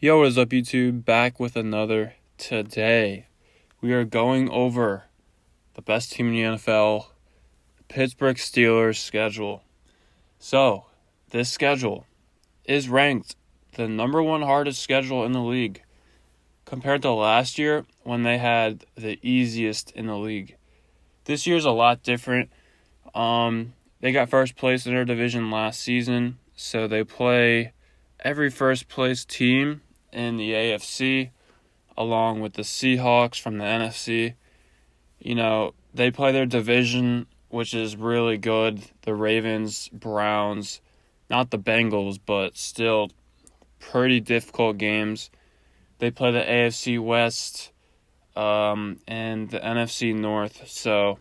Yo, what is up, YouTube? Back with another today. We are going over the best team in the NFL, the Pittsburgh Steelers schedule. So, this schedule is ranked the number one hardest schedule in the league compared to last year when they had the easiest in the league. This year's a lot different. They got first place in their division last season, so they play every first place team in the AFC, along with the Seahawks from the NFC. They play their division, which is really good. The Ravens, Browns, not the Bengals, but still pretty difficult games. They play the AFC West and the NFC North. So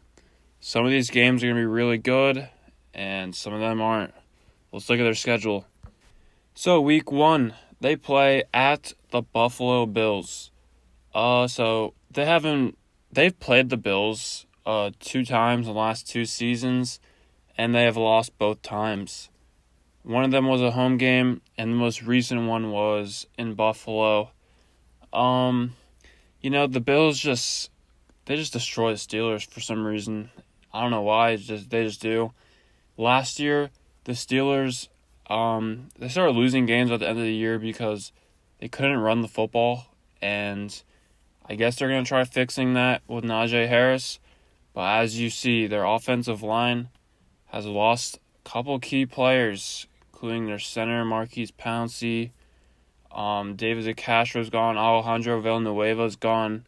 some of these games are going to be really good, and some of them aren't. Let's look at their schedule. So week 1, they play at the Buffalo Bills. So they've played the Bills 2 times in the last 2 seasons, and they have lost both times. One of them was a home game, and the most recent one was in Buffalo. The Bills just destroy the Steelers for some reason. I don't know why. They just do. Last year, the Steelers they started losing games at the end of the year because they couldn't run the football, and I guess they're going to try fixing that with Najee Harris. But as you see, their offensive line has lost a couple key players, including their center, Marquise Pouncey. David DeCastro's gone. Alejandro Villanueva's gone.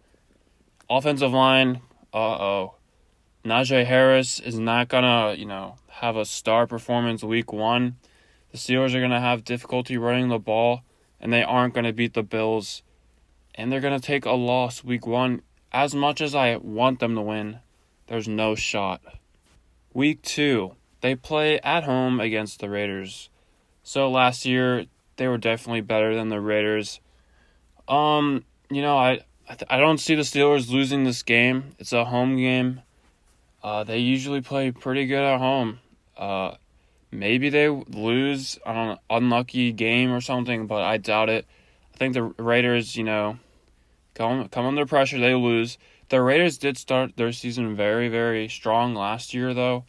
Offensive line, Najee Harris is not going to, have a star performance week 1. The Steelers are going to have difficulty running the ball, and they aren't going to beat the Bills. And they're going to take a loss week 1. As much as I want them to win, there's no shot. Week 2, they play at home against the Raiders. So last year, they were definitely better than the Raiders. I don't see the Steelers losing this game. It's a home game. They usually play pretty good at home. Maybe they lose on an unlucky game or something, but I doubt it. I think the Raiders, come under pressure, they lose. The Raiders did start their season very, very strong last year, though.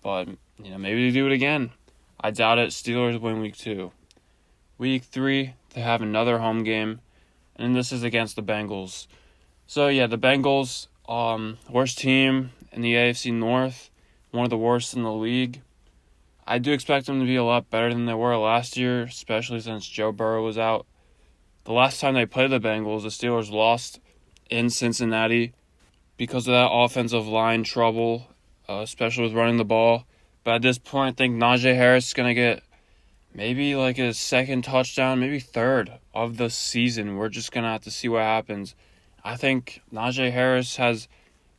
But, maybe they do it again. I doubt it. Steelers win week 2. Week 3, they have another home game, and this is against the Bengals. So, yeah, the Bengals, worst team in the AFC North, one of the worst in the league. I do expect them to be a lot better than they were last year, especially since Joe Burrow was out. The last time they played the Bengals, the Steelers lost in Cincinnati because of that offensive line trouble, especially with running the ball. But at this point, I think Najee Harris is going to get maybe like his second touchdown, maybe third of the season. We're just going to have to see what happens. I think Najee Harris has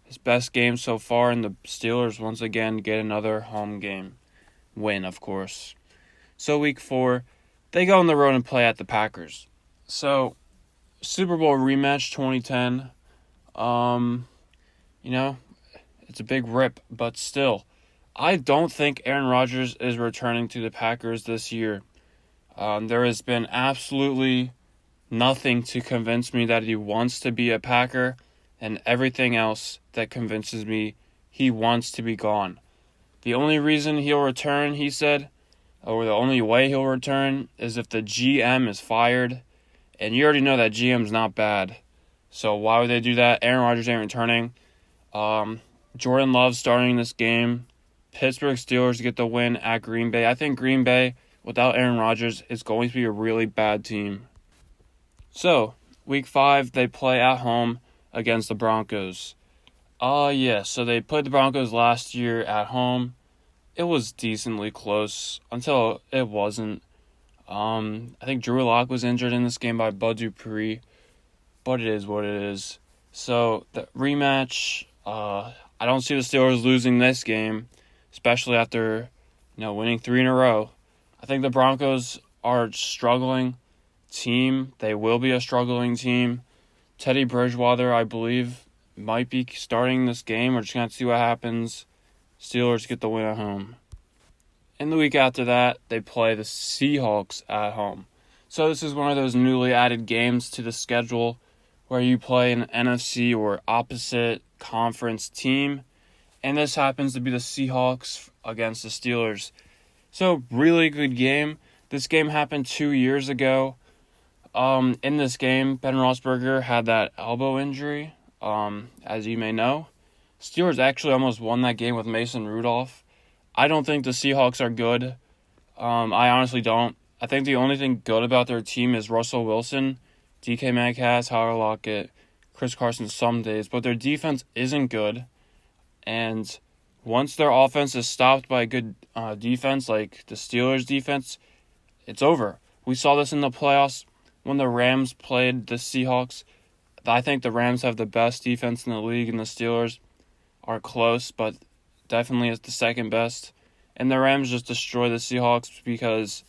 his best game so far, and the Steelers once again get another home game. Win, of course. So week 4, they go on the road and play at the Packers. So, Super Bowl rematch 2010. It's a big rip, but still, I don't think Aaron Rodgers is returning to the Packers this year. There has been absolutely nothing to convince me that he wants to be a Packer, and everything else that convinces me he wants to be gone. The only reason he'll return, he said, or the only way he'll return, is if the GM is fired. And you already know that GM's not bad. So why would they do that? Aaron Rodgers ain't returning. Jordan Love's starting this game. Pittsburgh Steelers get the win at Green Bay. I think Green Bay, without Aaron Rodgers, is going to be a really bad team. So, week 5, they play at home against the Broncos. So they played the Broncos last year at home. It was decently close until it wasn't. I think Drew Lock was injured in this game by Bud Dupree, but it is what it is. So the rematch, I don't see the Steelers losing this game, especially after winning 3 in a row. I think the Broncos are a struggling team. They will be a struggling team. Teddy Bridgewater, I believe, might be starting this game. We're just going to see what happens. Steelers get the win at home. In the week after that, they play the Seahawks at home. So this is one of those newly added games to the schedule where you play an NFC or opposite conference team, and this happens to be the Seahawks against the Steelers. So really good game. This game happened 2 years ago. In this game, Ben Roethlisberger had that elbow injury, as you may know. Steelers actually almost won that game with Mason Rudolph. I don't think the Seahawks are good. I honestly don't. I think the only thing good about their team is Russell Wilson, DK Metcalf, Tyler Lockett, Chris Carson some days, but their defense isn't good. And once their offense is stopped by a good defense like the Steelers' defense, it's over. We saw this in the playoffs when the Rams played the Seahawks. I think the Rams have the best defense in the league, and the Steelers are close, but definitely is the second best. And the Rams just destroy the Seahawks because,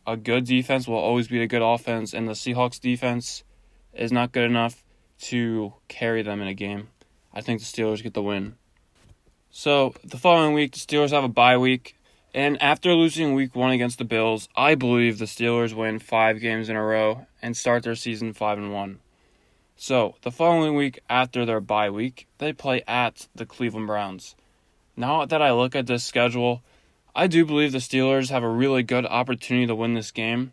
a good defense will always beat a good offense, and the Seahawks defense is not good enough to carry them in a game. I think the Steelers get the win. So, the following week, the Steelers have a bye week, and after losing week 1 against the Bills, I believe the Steelers win 5 games in a row and start their season 5-1. So, the following week after their bye week, they play at the Cleveland Browns. Now that I look at this schedule, I do believe the Steelers have a really good opportunity to win this game,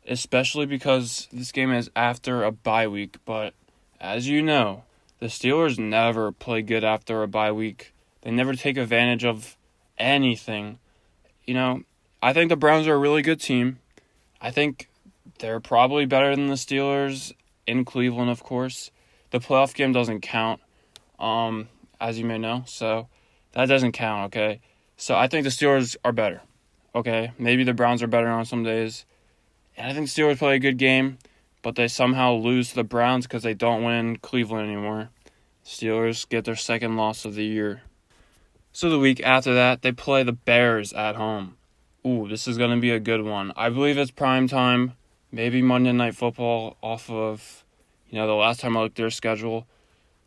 especially because this game is after a bye week. But as you know, the Steelers never play good after a bye week. They never take advantage of anything. I think the Browns are a really good team. I think they're probably better than the Steelers in Cleveland, of course. The playoff game doesn't count, as you may know, so that doesn't count, okay? So I think the Steelers are better, okay? Maybe the Browns are better on some days. And I think the Steelers play a good game, but they somehow lose to the Browns because they don't win Cleveland anymore. Steelers get their second loss of the year. So the week after that, they play the Bears at home. Ooh, this is going to be a good one. I believe it's prime time, maybe Monday Night Football off of, the last time I looked at their schedule.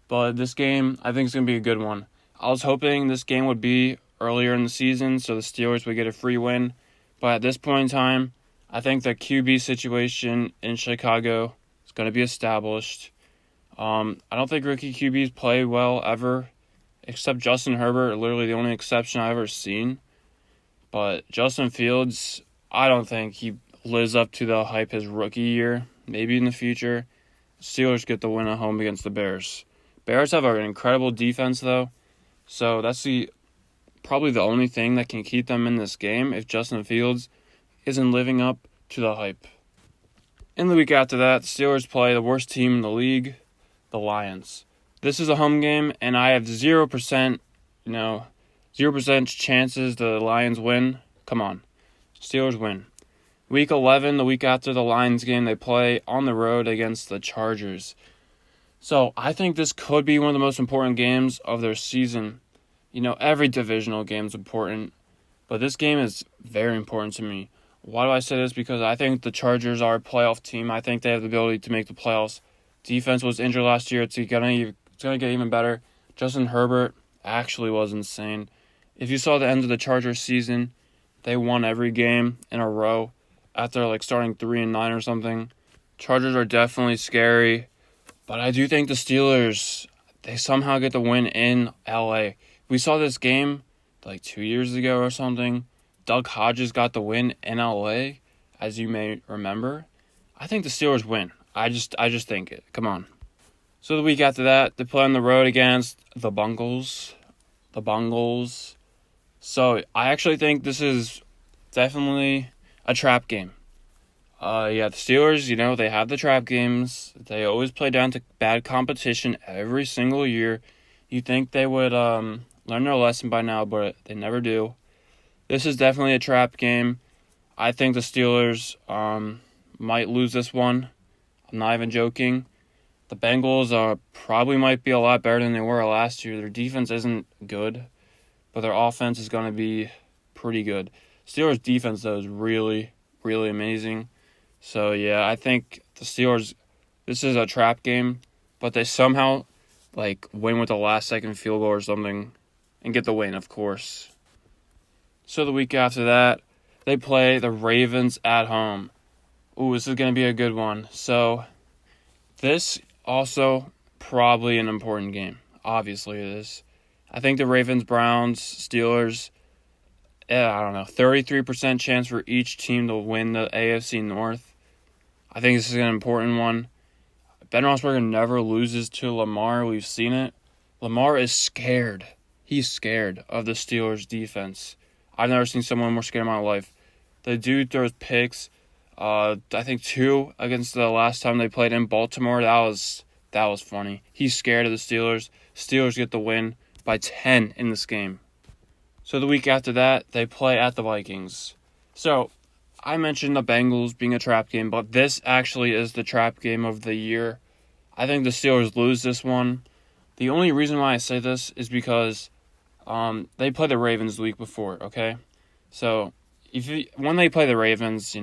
But this game, I think it's going to be a good one. I was hoping this game would be earlier in the season so the Steelers would get a free win. But at this point in time, I think the QB situation in Chicago is going to be established. I don't think rookie QBs play well ever, except Justin Herbert, literally the only exception I've ever seen. But Justin Fields, I don't think he lives up to the hype his rookie year. Maybe in the future. Steelers get the win at home against the Bears. Bears have an incredible defense, though. So that's probably the only thing that can keep them in this game if Justin Fields isn't living up to the hype. In the week after that, the Steelers play the worst team in the league, the Lions. This is a home game, and I have 0%, 0% chances the Lions win. Come on. Steelers win. Week 11, the week after the Lions game, they play on the road against the Chargers. So I think this could be one of the most important games of their season. Every divisional game is important, but this game is very important to me. Why do I say this? Because I think the Chargers are a playoff team. I think they have the ability to make the playoffs. Defense was injured last year. It's gonna get even better. Justin Herbert actually was insane. If you saw the end of the Chargers season, they won every game in a row after starting 3-9 or something. Chargers are definitely scary, but I do think the Steelers, they somehow get the win in LA. We saw this game 2 years ago or something. Doug Hodges got the win in LA, as you may remember. I think the Steelers win. I just think it. Come on. So the week after that, they play on the road against the Bengals. So I actually think this is definitely a trap game. The Steelers, they have the trap games. They always play down to bad competition every single year. You think they would learn their lesson by now, but they never do. This is definitely a trap game. I think the Steelers might lose this one. I'm not even joking. The Bengals probably might be a lot better than they were last year. Their defense isn't good, but their offense is going to be pretty good. Steelers' defense, though, is really, really amazing. So, yeah, I think the Steelers, this is a trap game, but they somehow, win with a last-second field goal or something and get the win, of course. So the week after that, they play the Ravens at home. Ooh, this is going to be a good one. So, this also probably an important game. Obviously, it is. I think the Ravens, Browns, Steelers, I don't know, 33% chance for each team to win the AFC North. I think this is an important one. Ben Roethlisberger never loses to Lamar. We've seen it. Lamar is scared. He's scared of the Steelers' defense. I've never seen someone more scared in my life. The dude throws picks. I think 2 against the last time they played in Baltimore. That was funny. He's scared of the Steelers. Steelers get the win by 10 in this game. So the week after that, they play at the Vikings. So I mentioned the Bengals being a trap game, but this actually is the trap game of the year. I think the Steelers lose this one. The only reason why I say this is because they played the Ravens the week before, okay? So when they play the Ravens,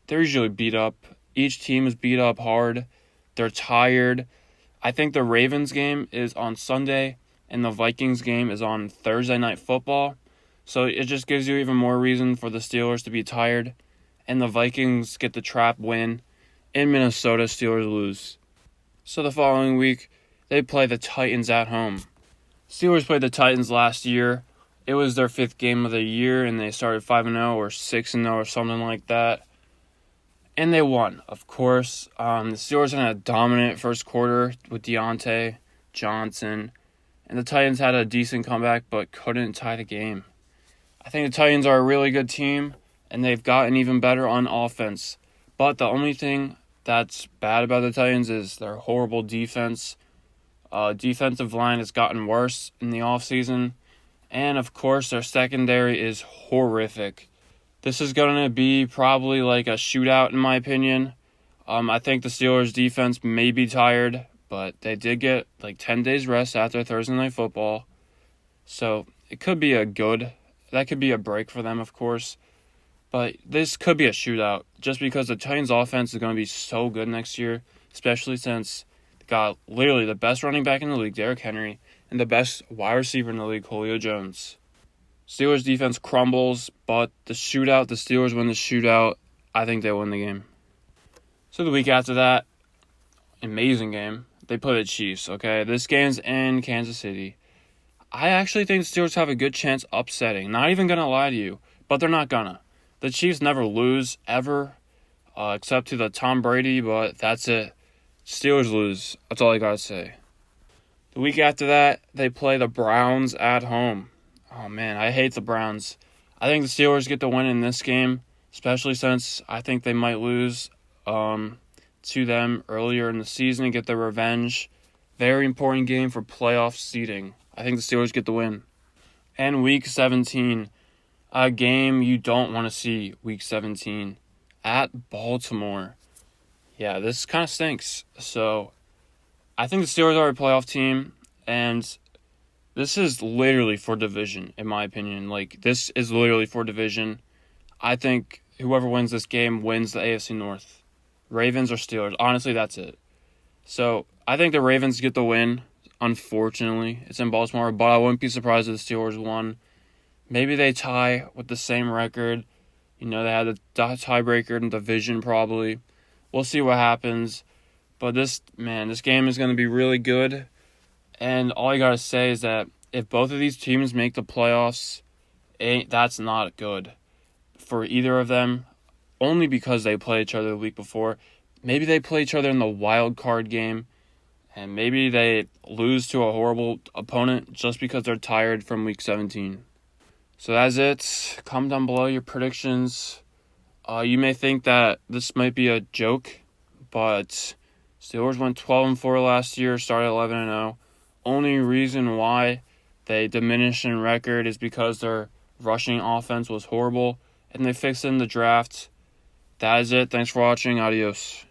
they're usually beat up. Each team is beat up hard. They're tired. I think the Ravens game is on Sunday, and the Vikings game is on Thursday Night Football. So it just gives you even more reason for the Steelers to be tired. And the Vikings get the trap win. In Minnesota, Steelers lose. So the following week, they play the Titans at home. Steelers played the Titans last year. It was their 5th game of the year, and they started 5-0 or 6-0 or something like that. And they won, of course. The Steelers had a dominant first quarter with Deontay Johnson. And the Titans had a decent comeback, but couldn't tie the game. I think the Titans are a really good team, and they've gotten even better on offense. But the only thing that's bad about the Titans is their horrible defense. Defensive line has gotten worse in the offseason. And, of course, their secondary is horrific. This is going to be probably like a shootout, in my opinion. I think the Steelers' defense may be tired, but they did get like 10 days rest after Thursday Night Football. So it could be that could be a break for them, of course. But this could be a shootout just because the Titans' offense is going to be so good next year, especially since they got literally the best running back in the league, Derrick Henry, and the best wide receiver in the league, Julio Jones. Steelers' defense crumbles, but the Steelers win the shootout. I think they win the game. So the week after that, amazing game. They play the Chiefs, okay? This game's in Kansas City. I actually think the Steelers have a good chance upsetting. Not even going to lie to you, but they're not gonna. The Chiefs never lose, ever, except to the Tom Brady, but that's it. Steelers lose. That's all I gotta say. The week after that, they play the Browns at home. Oh, man, I hate the Browns. I think the Steelers get the win in this game, especially since I think they might lose to them earlier in the season and get their revenge. Very important game for playoff seeding. I think the Steelers get the win. And Week 17, a game you don't want to see, Week 17, at Baltimore. Yeah, this kind of stinks. So, I think the Steelers are a playoff team, and this is literally for division, in my opinion. This is literally for division. I think whoever wins this game wins the AFC North. Ravens or Steelers. Honestly, that's it. So, I think the Ravens get the win. Unfortunately, it's in Baltimore, but I wouldn't be surprised if the Steelers won. Maybe they tie with the same record. They had the tiebreaker in the division probably. We'll see what happens. But this game is going to be really good. And all I got to say is that if both of these teams make the playoffs, that's not good for either of them. Only because they played each other the week before. Maybe they play each other in the wild card game. And maybe they lose to a horrible opponent just because they're tired from Week 17. So that's it. Comment down below your predictions. You may think that this might be a joke, but Steelers went 12-4 last year, started 11-0. Only reason why they diminished in record is because their rushing offense was horrible, and they fixed it in the draft. That is it. Thanks for watching. Adios.